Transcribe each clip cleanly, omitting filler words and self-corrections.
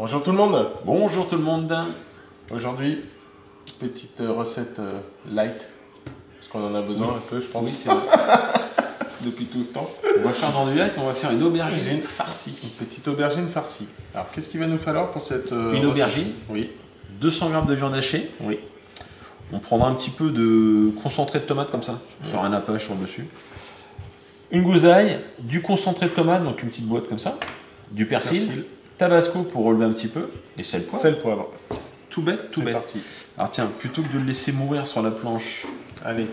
Bonjour tout le monde. Bonjour tout le monde. Aujourd'hui, petite recette light, parce qu'on en a besoin un peu, je pense. Oui, c'est vrai. Depuis tout ce temps. On va faire dans du light, on va faire une aubergine farcie. Une petite aubergine farcie. Alors, qu'est-ce qu'il va nous falloir pour cette Une aubergine. Oui. 200 g de viande hachée. Oui. On prendra un petit peu de concentré de tomate comme ça, pour faire un nappage sur le dessus. Une gousse d'ail, du concentré de tomate, donc une petite boîte comme ça, du persil, tabasco pour relever un petit peu, et sel poivre. Sel poivre. Tout bête, tout bête. C'est parti. Alors tiens, plutôt que de le laisser mourir sur la planche, Allez,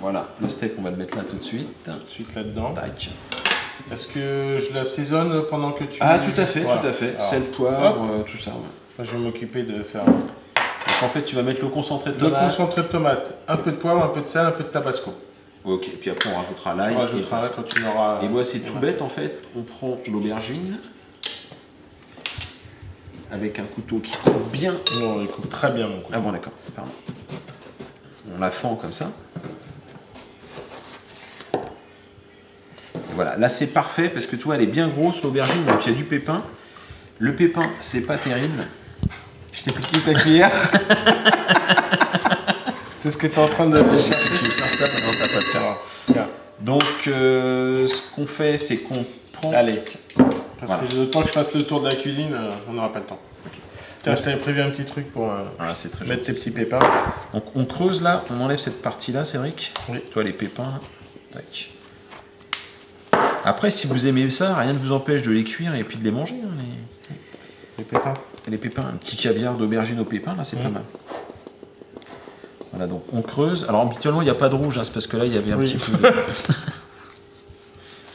voilà, le steak on va le mettre là tout de suite. tout de suite là-dedans. Tac. Est-ce que je l'assaisonne pendant que tu... Ah tout à fait, Voilà. tout à fait. Alors, Sel, poivre, tout ça. Ouais. moi, je vais m'occuper de faire Donc en fait tu vas mettre le concentré de le tomate. concentré de tomate, un peu de poivre, un peu de sel, un peu de tabasco. Ok, puis après on rajoutera l'ail. Tu rajouteras là quand tu l'auras... Et moi c'est tout bête en fait, on prend l'aubergine avec un couteau qui coupe bien. Non, il coupe très bien mon couteau. Ah bon d'accord, pardon. On la fend comme ça. Et voilà, là c'est parfait parce que tu vois elle est bien grosse l'aubergine, donc il y a du pépin. Le pépin c'est pas terrible. Je t'ai piqué ta cuillère. C'est ce que tu es en train de chercher. Tu veux faire ça, non, t'as pas de faire. Tiens, Donc ce qu'on fait c'est qu'on prend... allez. Parce Voilà. que le temps que je fasse le tour de la cuisine, on n'aura pas le temps. Okay. Tiens, je t'avais prévu un petit truc pour Voilà, c'est très mettre gentil. tes petits pépins. Donc on creuse là, on enlève cette partie là, Cédric. Oui. Toi les pépins. Tac. Après si vous aimez ça, rien ne vous empêche de les cuire et puis de les manger. Hein, Les pépins. les pépins, un petit caviar d'aubergine aux pépins, là c'est pas mal. Voilà donc on creuse. Alors habituellement il n'y a pas de rouge, hein, c'est parce que là il y avait un petit peu de...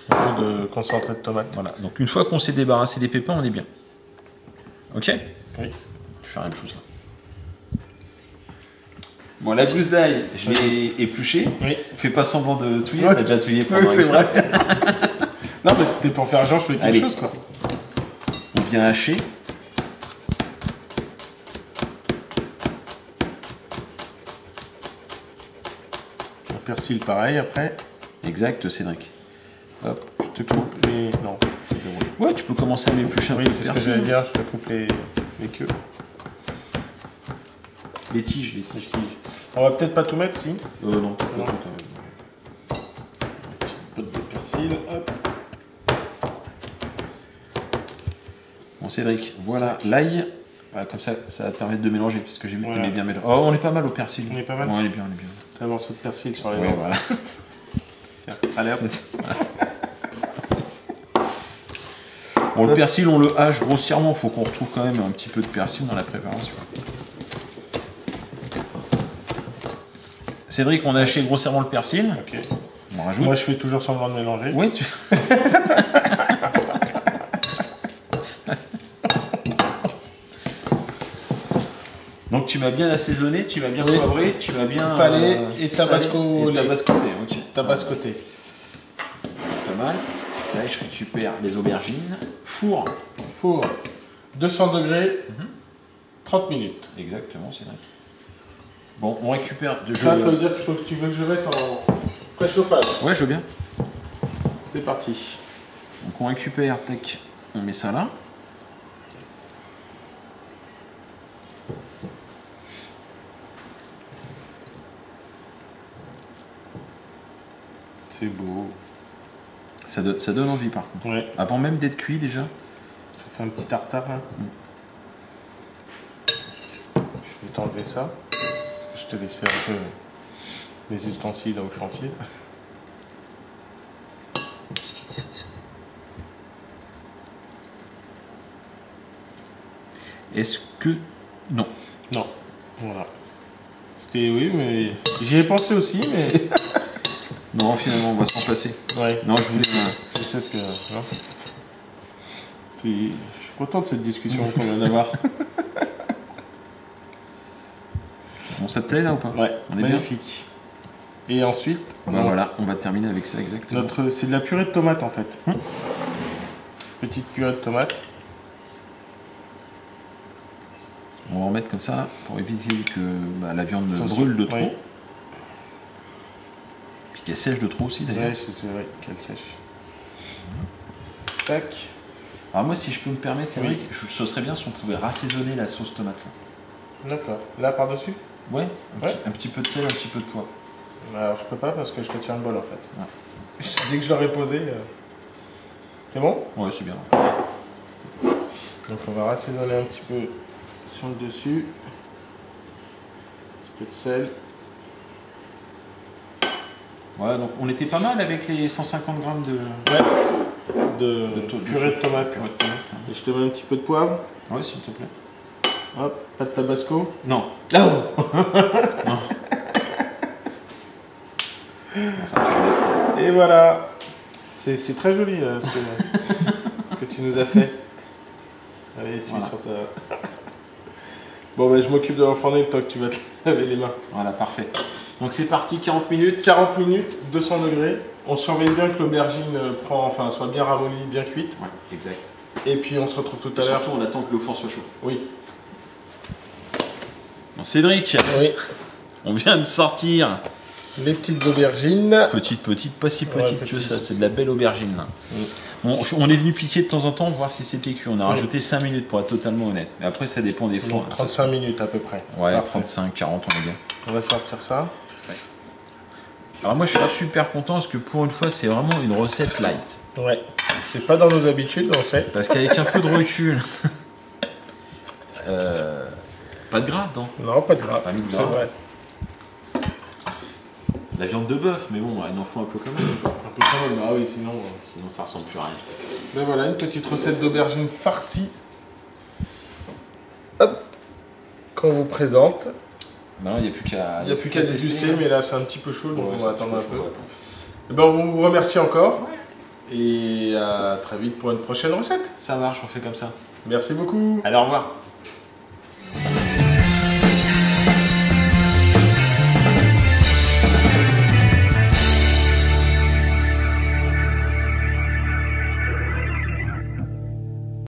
Un peu de concentré de tomate. Voilà, donc une fois qu'on s'est débarrassé des pépins, on est bien. Ok? Oui. Je vais faire la même chose là. Bon, la gousse d'ail, je l'ai épluchée. Oui. Fais pas semblant de touiller, Ouais. t'as déjà touillé Oui, pendant c'est une- vrai. Non, mais c'était pour faire genre, je fais quelque Allez. chose quoi. On vient hacher. Le persil pareil après. Exact, Cédric. Hop. Je te coupe les. Non, je te déroule. Ouais, tu peux commencer à m'éplucher un Oui, peu de c'est ce que persil. j'allais dire, je te coupe les queues, Les tiges, les les tiges. tiges. On va peut-être pas tout mettre, si. Non. Non. Petite pote de persil, hop. Bon, Cédric, voilà l'ail. Voilà, comme ça, ça va te permettre de mélanger, parce que j'ai vu que Voilà. t'aimais bien mélanger. Oh, on est pas mal au persil. On est pas mal. Ouais, on est bien, on est bien. Un morceau de persil sur les Ouais, dents. voilà. Tiens, allez hop. Bon, le persil, on le hache grossièrement. Faut qu'on retrouve quand même un petit peu de persil dans la préparation. Cédric, on a haché grossièrement le persil. Ok. On rajoute. Moi, je fais toujours semblant de mélanger. Oui, tu... Donc tu m'as bien assaisonné, tu m'as bien Oui. poivré, tu m'as bien Salé et tabasco salé et tabascoté, ok. Tabascoté. Pas mal. Là, je récupère les aubergines. Four. Four. 200 degrés. 30 minutes. Exactement, c'est vrai. Bon, on récupère de Ça veut dire qu'il faut que tu veux que je mette en préchauffage. Ouais, je veux bien. C'est parti. Donc on récupère, tac, on met ça là. C'est beau. Ça donne envie par contre. Ouais. Avant même d'être cuit déjà. Ça fait un petit tartare là. Je vais t'enlever ça. Parce que je te laissais un peu les ustensiles au chantier. Est-ce que... Non. Non. Voilà. C'était oui, mais j'y ai pensé aussi, mais. Non, finalement, on va s'en passer. Ouais. Non, je voulais... Je sais ce que. Non. Je suis content de cette discussion qu'on vient d'avoir. Bon, ça te plaît là ou pas? Ouais. On est Magnifique. Et ensuite, bien. donc, Voilà, on va terminer avec ça exactement. c'est de la purée de tomate en fait. Petite purée de tomate. On va en mettre comme ça pour éviter que la viande Ça ne se- brûle de trop. oui. Puis qu'elle sèche de trop aussi d'ailleurs. Ouais, c'est vrai qu'elle sèche. Tac. Alors moi, si je peux me permettre, c'est Oui. vrai que ce serait bien si on pouvait rassaisonner la sauce tomate. Là. D'accord. Là, par-dessus? Ouais, Ouais. Un petit peu de sel, un petit peu de poivre. Alors, je peux pas parce que je te tiens le bol, en fait. Ouais. Dès que je l'aurai posé... C'est bon? Ouais, c'est bien. Donc, on va rassaisonner un petit peu sur le dessus. Un petit peu de sel. Ouais, donc on était pas mal avec les 150 grammes de... Ouais. De purée de tomate. Purée de tomate. Et je te mets un petit peu de poivre. Ouais, s'il te plaît. Hop, pas de tabasco. Non. Oh Non. Non, ça me fait bien. Et voilà. C'est très joli ce que tu nous as fait. Allez, suis Voilà. sur ta... Bon, ben, je m'occupe de l'enfourner le temps que tu vas te laver les mains. Voilà, parfait. Donc c'est parti, 40 minutes. 40 minutes, 200 degrés. On surveille bien que l'aubergine soit bien ramollie, bien cuite. Ouais, exact. Et puis on se retrouve tout Et à l'heure. surtout, on attend que le four soit chaud. Oui. Bon, Cédric, Oui. on vient de sortir. Les petites aubergines. Petite, pas si Ouais, petite que petite. ça, c'est de la belle aubergine là. Oui. Bon, on est venu piquer de temps en temps, voir si c'était cuit. On a Oui. rajouté 5 minutes pour être totalement honnête. Mais après, ça dépend des fours. Donc, 35 minutes à peu près. Ouais, Parfait. 35, 40, on est bien. On va sortir ça. Alors moi, je suis super content parce que pour une fois, c'est vraiment une recette light. Ouais. C'est pas dans nos habitudes, on sait. Parce qu'avec un peu de recul... pas de gras, non. Non, pas de gras. Pas mis de C'est gras. vrai. La viande de bœuf, mais bon, il en faut un peu quand même. Un peu quand même. Ah oui, sinon... Sinon, ça ressemble plus à rien. Ben voilà, une petite recette d'aubergine farcie. Hop. Qu'on vous présente. Ben, il n'y a plus qu'à... Il n'y a plus qu'à déguster, mais là c'est un petit peu chaud, donc Ouais, on c'est va attendre un chaud, peu. attends. Eh ben, on vous remercie encore. Et à très vite pour une prochaine recette. Ça marche, on fait comme ça. Merci beaucoup. Allez, au revoir.